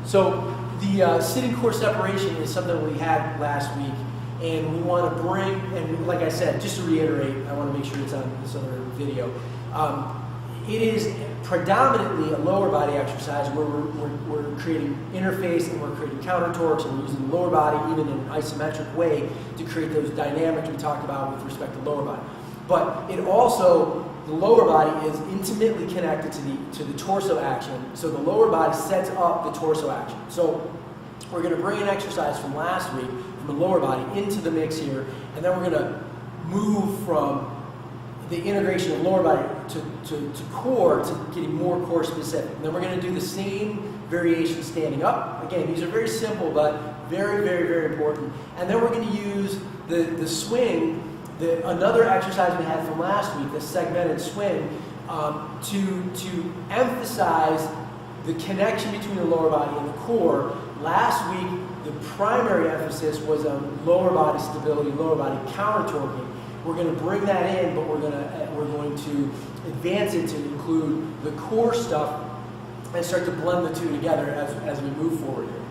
So the sitting core separation is something we had last week, and we want to bring, and like I said, just to reiterate, I want to make sure it's on this other video. It is predominantly a lower body exercise where we're creating interface and we're creating counter torques, and we're using the lower body even in an isometric way to create those dynamics we talked about with respect to lower body. But it also, the lower body is intimately connected to the torso action, so the lower body sets up the torso action. So we're going to bring an exercise from last week from the lower body into the mix here, and then we're going to move from the integration of lower body to core to getting more core specific. And then we're going to do the same variation standing up. Again, these are very simple, but very, very, very important. And then we're going to use the swing, another exercise we had from last week, the segmented swing, to emphasize the connection between the lower body and the core. Last week, the primary emphasis was on lower body stability, lower body counter torquing. We're going to bring that in, but we're going to advance it to include the core stuff and start to blend the two together as we move forward here.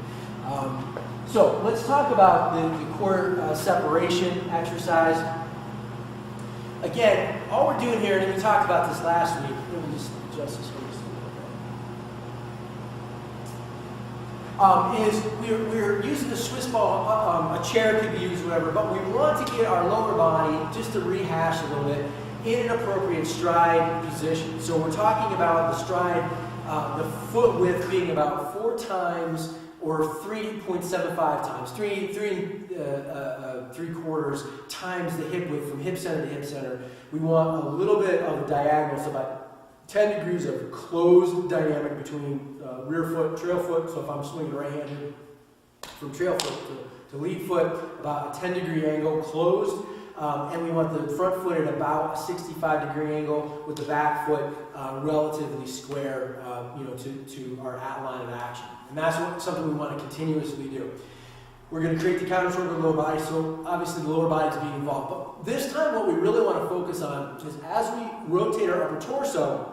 So let's talk about the core separation exercise. Again, all we're doing here, and we talked about this last week. Let me just adjust this for just a little bit. Is we're using the Swiss ball, a chair could be used, whatever, but we want to get our lower body, just to rehash a little bit, in an appropriate stride position. So we're talking about the stride, the foot width being about 4 times or 3.75 times, 3.75 times the hip width from hip center to hip center. We want a little bit of a diagonal, so about 10 degrees of closed dynamic between rear foot, trail foot. So if I'm swinging right-handed from trail foot to lead foot, about a 10-degree angle closed. And we want the front foot at about a 65-degree angle with the back foot relatively square, to our line of action. And that's something we want to continuously do. We're going to create the counter torque of the lower body, so obviously the lower body is being involved. But this time what we really want to focus on is as we rotate our upper torso,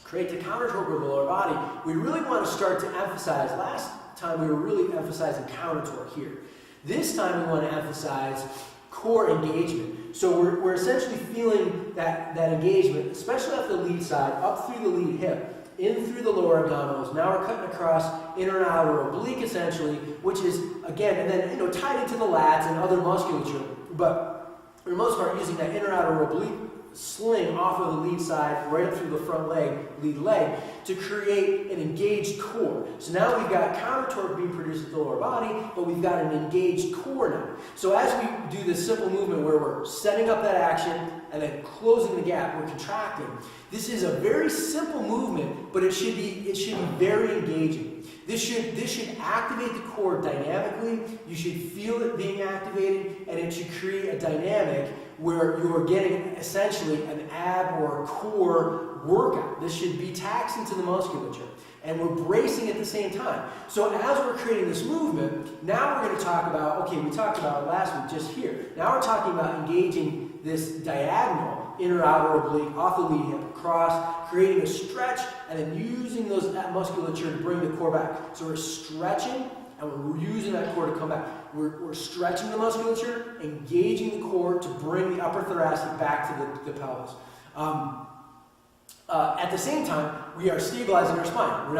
create the counter torque of the lower body, we really want to start to emphasize, last time we were really emphasizing counter torque here. This time we want to emphasize core engagement. So we're essentially feeling that engagement, especially off the lead side, up through the lead hip, in through the lower abdominals. Now we're cutting across inner and outer oblique essentially, which is, again, and then tied into the lats and other musculature. But for the most part, using that inner and outer oblique sling off of the lead side, right up through the front leg, lead leg, to create an engaged core. So now we've got counter torque being produced at the lower body, but we've got an engaged core now. So as we do this simple movement where we're setting up that action and then closing the gap, we're contracting. This is a very simple movement, but it should be very engaging. This should activate the core dynamically. You should feel it being activated, and it should create a dynamic where you're getting essentially an ab or a core workout. This should be taxing to the musculature, and we're bracing at the same time. So as we're creating this movement, now we're going to talk about, okay, we talked about it last week just here. Now we're talking about engaging this diagonal, inner outer oblique, off the lead hip, across, creating a stretch, and then using that musculature to bring the core back. So we're stretching, and we're using that core to come back. We're stretching the musculature, engaging the core to bring the upper thoracic back to the pelvis. At the same time, we are stabilizing our spine.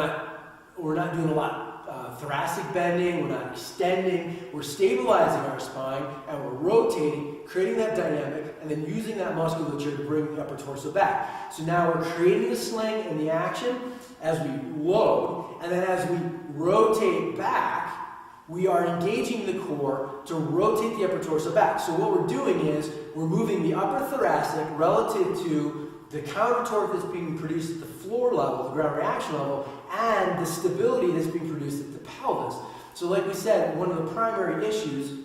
We're not doing a lot of thoracic bending. We're not extending. We're stabilizing our spine, and we're rotating, creating that dynamic, and then using that musculature to bring the upper torso back. So now we're creating the sling and the action as we load, and then as we rotate back, we are engaging the core to rotate the upper torso back. So what we're doing is we're moving the upper thoracic relative to the counter torque that's being produced at the floor level, the ground reaction level, and the stability that's being produced at the pelvis. So like we said, one of the primary issues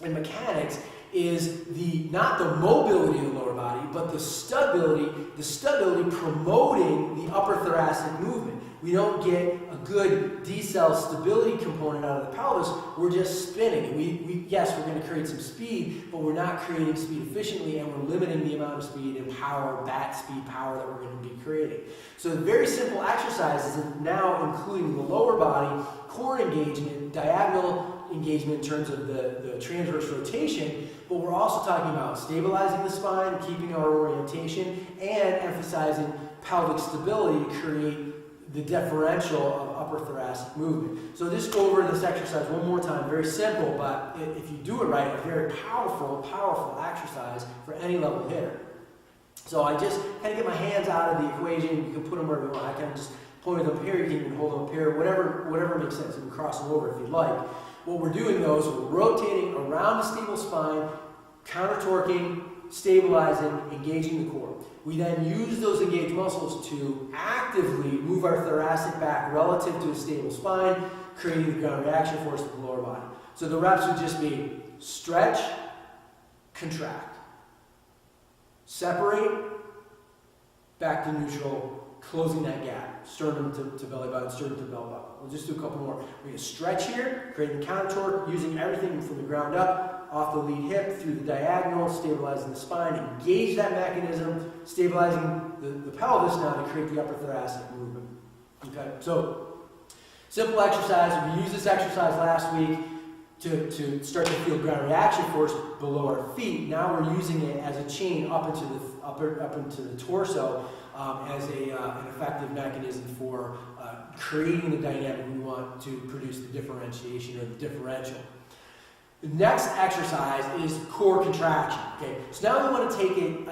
in mechanics is not the mobility of the lower body, but the stability promoting the upper thoracic movement. We don't get a good decel stability component out of the pelvis. We're just spinning. Yes, we're going to create some speed, but we're not creating speed efficiently, and we're limiting the amount of speed and power, bat speed power that we're going to be creating. So the very simple exercises, now including the lower body, engagement, diagonal engagement in terms of the transverse rotation, but we're also talking about stabilizing the spine, keeping our orientation, and emphasizing pelvic stability to create the differential of upper thoracic movement. So just go over this exercise one more time. Very simple, but if you do it right, a very powerful exercise for any level hitter. So I just kind of get my hands out of the equation. You can put them wherever you want. I kind of just point them up here. You can even hold them up here. Whatever makes sense. You can cross them over if you'd like. What we're doing though is we're rotating around the stable spine, counter-torquing, stabilizing, engaging the core. We then use those engaged muscles to actively move our thoracic back relative to a stable spine, creating the ground reaction force of the lower body. So the reps would just be stretch, contract, separate, back to neutral, closing that gap, sternum to belly button, sternum to belly button. We'll just do a couple more. We're going to stretch here, creating counter torque, using everything from the ground up, off the lead hip, through the diagonal, stabilizing the spine, engage that mechanism, stabilizing the pelvis now to create the upper thoracic movement. Okay, so simple exercise. We used this exercise last week to start to feel ground reaction force below our feet. Now we're using it as a chain up into the torso as an effective mechanism for creating the dynamic we want to produce the differentiation or the differential. The next exercise is core contraction. Okay, so now we want to take it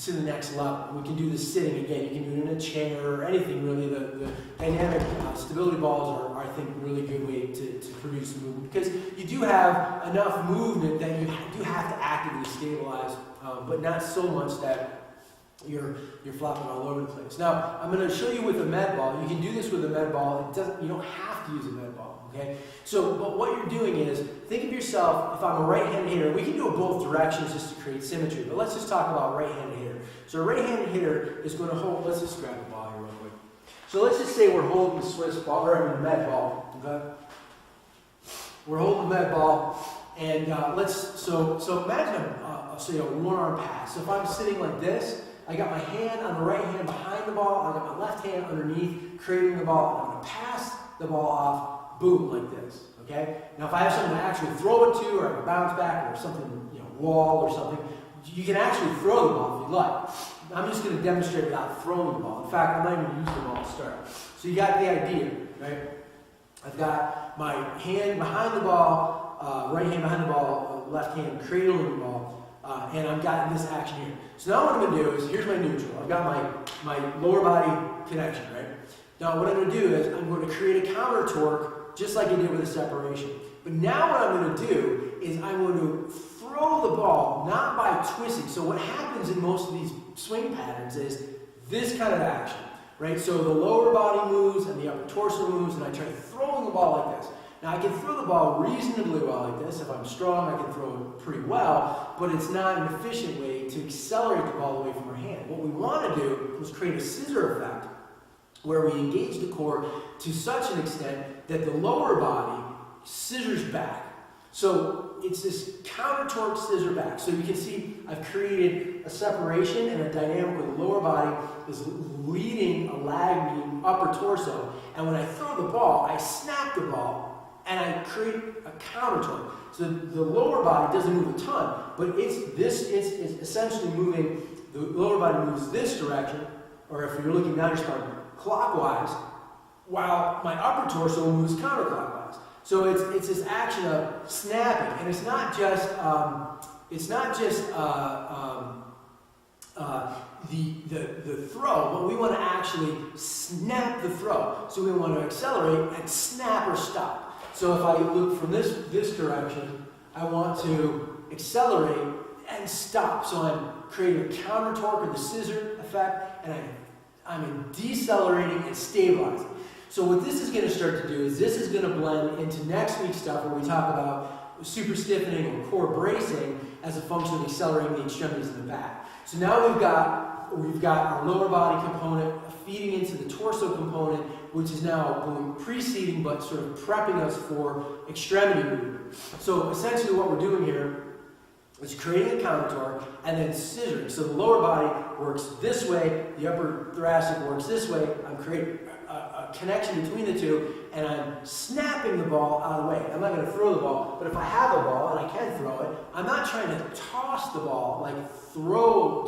to the next level. We can do this sitting again. You can do it in a chair or anything really. The dynamic stability balls are, I think, a really good way to produce movement because you do have enough movement that you do have to actively stabilize, but not so much that you're flopping all over the place. Now, I'm going to show you with a med ball. You can do this with a med ball. You don't have to use a med ball, okay? So, but what you're doing is, think of yourself, if I'm a right-handed hitter, we can do it both directions just to create symmetry, but let's just talk about right-handed hitter. So a right-handed hitter is going to hold, let's just grab the ball here real quick. So let's just say we're holding the Swiss ball, or the med ball, okay? We're holding the med ball, and so imagine a one-arm pass. So if I'm sitting like this, I got my hand on the right hand behind the ball, I got my left hand underneath, creating the ball, and I'm going to pass the ball off, boom, like this, okay? Now if I have something to actually throw it to, or I can bounce back, or something, wall or something, you can actually throw the ball if you'd like. I'm just going to demonstrate without throwing the ball. In fact, I'm not even using the ball to start. So you got the idea, right? I've got my hand behind the ball, right hand behind the ball, left hand cradling the ball, and I've got this action here. So now what I'm going to do is, here's my neutral. I've got my lower body connection, right? Now what I'm going to do is, I'm going to create a counter torque, just like I did with the separation. But now what I'm going to do is I'm going to throw the ball, not by twisting. So what happens in most of these swing patterns is this kind of action, right? So the lower body moves and the upper torso moves, and I try throwing the ball like this. Now I can throw the ball reasonably well like this. If I'm strong, I can throw it pretty well, but it's not an efficient way to accelerate the ball away from our hand. What we want to do is create a scissor effect where we engage the core to such an extent that the lower body scissors back. So it's this counter torque scissor back. So you can see I've created a separation and a dynamic where the lower body is leading a lagging upper torso. And when I throw the ball, I snap the ball and I create a counter torque. So the lower body doesn't move a ton, but it's essentially moving, the lower body moves this direction, or if you're looking down your spine, clockwise, while my upper torso moves counterclockwise. So it's this action of snapping, and it's not just the throw, but we want to actually snap the throw. So we want to accelerate and snap or stop. So if I look from this direction, I want to accelerate and stop. So I'm creating a counter torque or the scissor effect, and I'm decelerating and stabilizing. So what this is going to start to do is this is going to blend into next week's stuff where we talk about super stiffening or core bracing as a function of accelerating the extremities in the back. So now we've got our lower body component feeding into the torso component, which is now preceding but sort of prepping us for extremity movement. So essentially what we're doing here is creating a counter torque and then scissoring. So the lower body works this way, the upper thoracic works this way. I'm creating a connection between the two, and I'm snapping snapping the ball out of the way. I'm not going to throw the ball, but if I have a ball and I can throw it, I'm not trying to toss the ball, like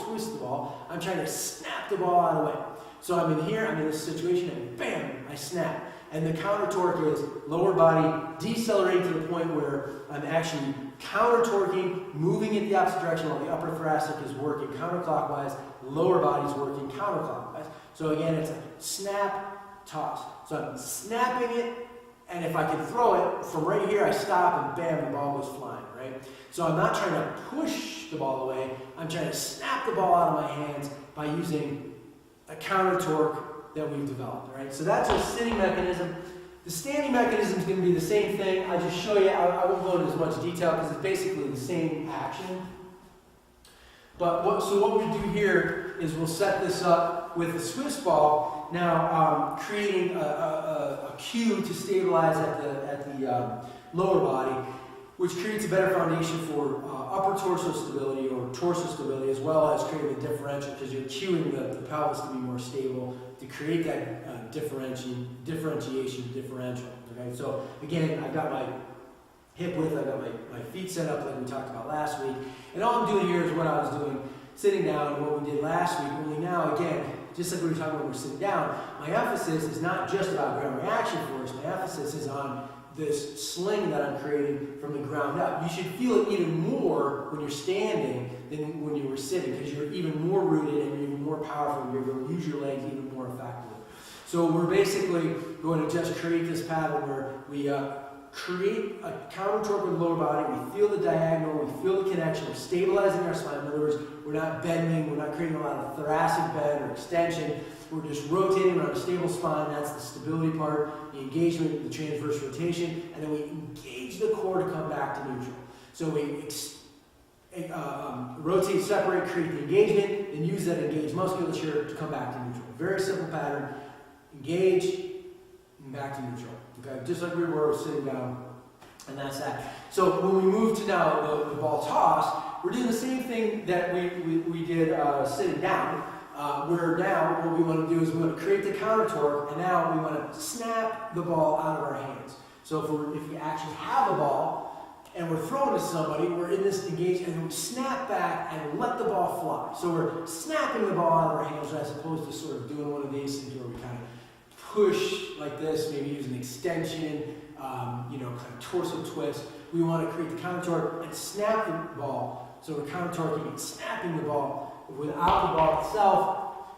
twist the ball. I'm trying to snap the ball out of the way. So I'm in here, I'm in this situation, and bam, I snap. And the counter torque is lower body decelerating to the point where I'm actually counter torquing, moving in the opposite direction while the upper thoracic is working counterclockwise, lower body's working counterclockwise. So again, it's a snap, toss. So I'm snapping it, and if I can throw it, from right here I stop and bam, the ball goes flying, right? So I'm not trying to push the ball away, I'm trying to snap the ball out of my hands by using a counter torque that we've developed, right? So that's a sitting mechanism. The standing mechanism is going to be the same thing. I just show you, I won't go into as much detail because it's basically the same action. But what we do here is we'll set this up with the Swiss ball, now creating a cue to stabilize at the lower body, which creates a better foundation for upper torso stability or torso stability, as well as creating a differential, because you're cueing the pelvis to be more stable to create that differentiation differential. Okay, so again, I've got my hip width, I've got my feet set up like we talked about last week, and all I'm doing here is what I was doing sitting down, what we did last week. Only now, again, just like we were talking about when we're sitting down, my emphasis is not just about ground reaction force. My emphasis is on this sling that I'm creating from the ground up. You should feel it even more when you're standing than when you were sitting, because you're even more rooted and you're even more powerful. You're going to use your legs even more effectively. So we're basically going to just create this pattern where we create a counter torque with the lower body. We feel the diagonal, we feel the connection, we're stabilizing our spine. In other words, we're not bending, we're not creating a lot of thoracic bend or extension. We're just rotating around a stable spine. That's the stability part, the engagement, the transverse rotation, and then we engage the core to come back to neutral. So we rotate, separate, create the engagement, and use that engaged musculature to come back to neutral. Very simple pattern. Engage, and back to neutral. Okay, just like we were sitting down, and that's that. So when we move to now the ball toss, we're doing the same thing that we did sitting down. Where now what we want to do is we want to create the counter torque, and now we want to snap the ball out of our hands. So if we actually have a ball and we're throwing to somebody, we're in this engage, and we snap back and let the ball fly. So we're snapping the ball out of our hands as opposed to sort of doing one of these things where we kind of push like this, maybe use an extension, kind of torso twist. We want to create the counter torque and snap the ball. So we're counter torquing and snapping the ball. Without the ball itself,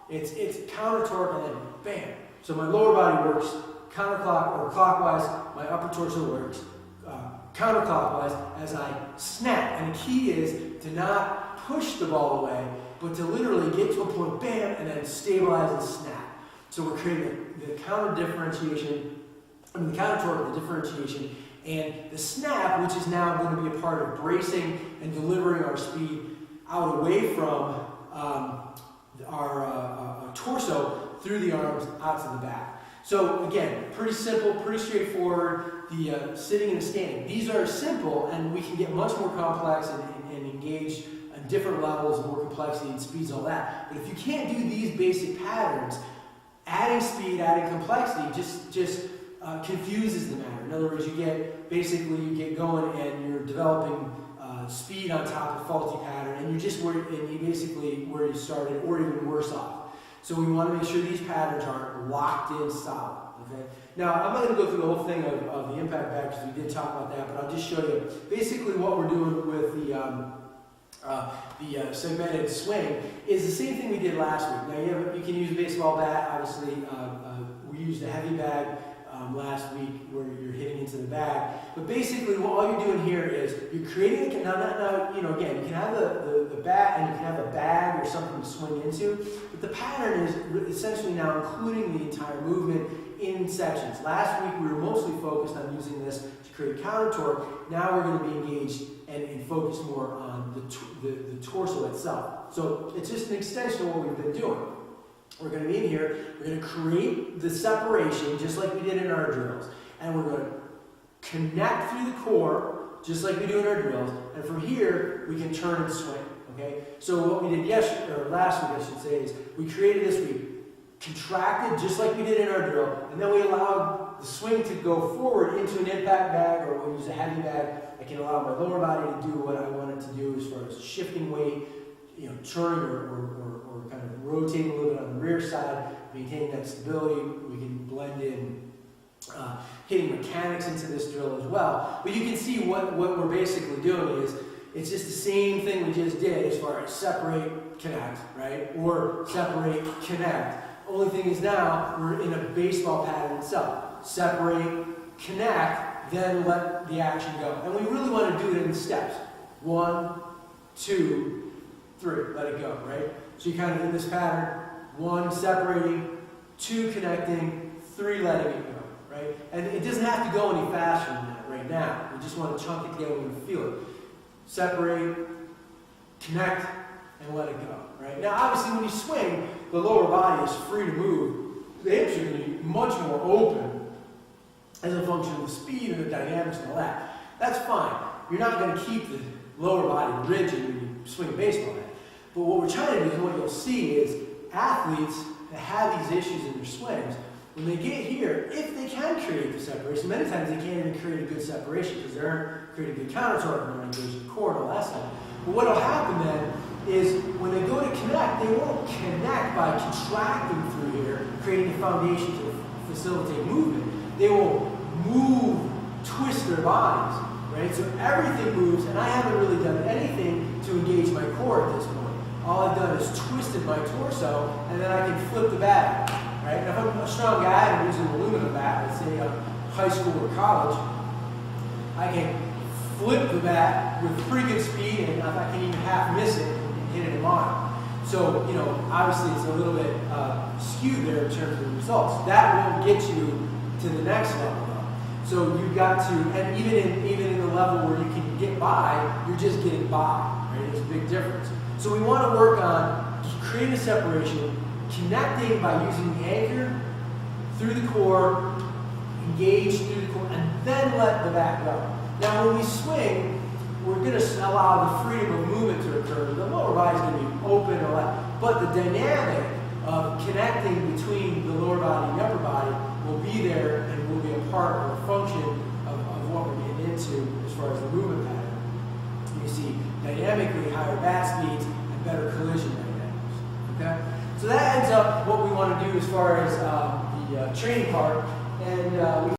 it's counter torque and then bam. So my lower body works clockwise, my upper torso works counterclockwise as I snap. And the key is to not push the ball away, but to literally get to a point, bam, and then stabilize and snap. So we're creating the counter torque, the differentiation, and the snap, which is now going to be a part of bracing and delivering our speed out away from our torso through the arms out to the back. So again, pretty simple, pretty straightforward, the sitting and the standing. These are simple, and we can get much more complex and engage on different levels, more complexity and speeds, all that. But if you can't do these basic patterns, adding speed, adding complexity just confuses the matter. In other words, you get going and you're developing speed on top of faulty pattern, and you basically where you started, or even worse off. So we want to make sure these patterns are locked in solid. Okay. Now I'm not going to go through the whole thing of the impact back because we did talk about that, but I'll just show you basically what we're doing with the segmented swing is the same thing we did last week. Now you can use a baseball bat. Obviously, we used a heavy bag last week where you're hitting into the bag. But basically, all you're doing here is you're creating again, you can have the bat and you can have a bag or something to swing into, but the pattern is essentially now including the entire movement in sections. Last week, we were mostly focused on using this to create counter torque. Now we're going to be engaged and focus more on the torso itself. So it's just an extension of what we've been doing. We're going to be in here, we're going to create the separation just like we did in our drills. And we're going to connect through the core just like we do in our drills. And from here, we can turn and swing. Okay? So what we did last week, I should say, is we created this, we contracted just like we did in our drill, and then we allowed the swing to go forward into an impact bag, or we'll use a heavy bag, I can allow my lower body to do what I want it to do as far as shifting weight, turning or kind of rotating a little bit on the rear side, maintaining that stability. We can blend in hitting mechanics into this drill as well. But you can see what we're basically doing is, it's just the same thing we just did as far as separate, connect, right? Or separate, connect. Only thing is now we're in a baseball pattern itself. Separate, connect, then let the action go. And we really want to do it in steps. 1, 2, 3, let it go, right? So you're kind of in this pattern, 1 separating, 2 connecting, 3 letting it go, right? And it doesn't have to go any faster than that right now. We just want to chunk it together when we feel it. Separate, connect, and let it go, right? Now obviously when you swing, the lower body is free to move. The hips are going to be much more open as a function of the speed and the dynamics and all that. That's fine. You're not going to keep the lower body rigid when you swing a baseball bat. But what we're trying to do is, what you'll see is athletes that have these issues in their swings, when they get here, if they can create the separation, many times they can't even create a good separation because they aren't creating good counter torque and they're engaging the core and all that stuff. But what will happen then is when they go to connect, they won't connect by contracting through here, creating a foundation to facilitate movement. They will move, twist their bodies, right? So everything moves, and I haven't really done anything to engage my core at this point. All I've done is twisted my torso, and then I can flip the bat, right? And if I'm a strong guy and I'm using an aluminum bat, let's say high school or college, I can flip the bat with pretty good speed, and I can even half miss it and hit it a mile. So, obviously it's a little bit skewed there in terms of the results. That won't get you to the next level, though. So you've got to, and even in the level where you can get by, you're just getting by, right? There's a big difference. So we want to work on creating a separation, connecting by using the anchor through the core, engage through the core, and then let the back go. Now when we swing, we're going to allow the freedom of movement to occur. The lower body is going to be open or left, but the dynamic of connecting between the lower body and the upper body will be there and will be a part or a function of what we're getting into as far as the movement pattern. You see dynamically higher bat speeds and better collision dynamics. Okay? So that ends up what we want to do as far as the training part. And we